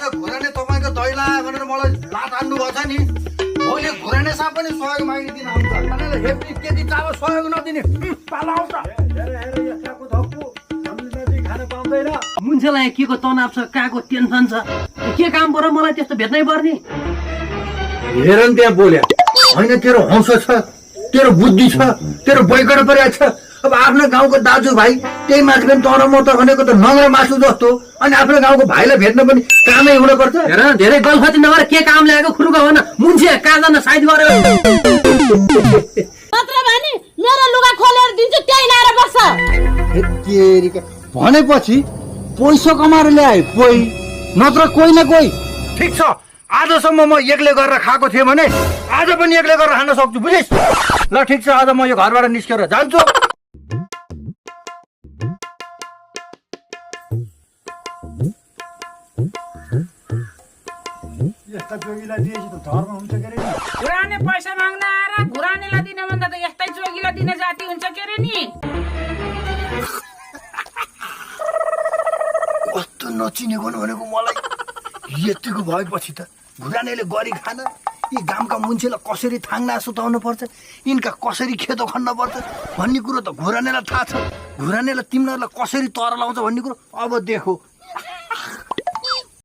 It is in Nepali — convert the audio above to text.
आज घुराने तपाईँको दैला भनेर मलाई लात हान्नु भएको छ नि मैले घुराने साहब पनि सहयोग मागिदिन आउँछ भनेर हेप्ने त्यति चाब सहयोग नदिने पाला आउँछ मुन्छेलाई के को तनाव छ कहाँको टेन्सन छ के काम पर्यो मलाई त्यस्तो भेट्नै पर्ने हेर नि त्यहाँ बोल्या होइन तेरो हौसला छ तेरो बुद्धि छ तेरो बैगड परेको छ अब आफ्नो गाउँको दाजुभाइ त्यही माथि पनि तर म त भनेको त नङ्ग्रा मासु जस्तो अनि आफ्नो गाउँको भाइलाई भेट्न पनि कामै हुनुपर्छ हेर धेरै गल्फती नगरेर के काम ल्याएको खुरुको भन मुन्छे कहाँ जान साइड गरेर मात्र भने मेरो लुगा खोलेर दिन्छु त्यही लाएर बस्छ भनेपछि पैसा कमाएर ल्याए कोही नत्र कोही न कोही ठिक छ आजसम्म म एक्लै गरेर खाएको थिएँ भने आज पनि एक्लै गरेर खान सक्छु बुझिस् ल ठिक छ आज म यो घरबाट निस्केर जान्छु यस्ता जोगीलाई दिएपछि त धर्म हुन्छ के रे घुराने पैसा माग्न आएर घुरानेलाई दिन भन्दा त यस्तै जोगीलाई दिन जाति हुन्छ के रे नि कस्तो नचिनेको भनेको मलाई यतिको भएपछि त घुरानेले गरी खान यी गाउँका मान्छेलाई कसरी थाङ्ना सुताउनु पर्छ यिनका कसरी खेतो खन्न पर्छ भन्ने कुरो त घुरानेलाई थाहा छ घुरानेलाई तिमीहरूलाई कसरी तर लाउँछ भन्ने कुरो अब देखो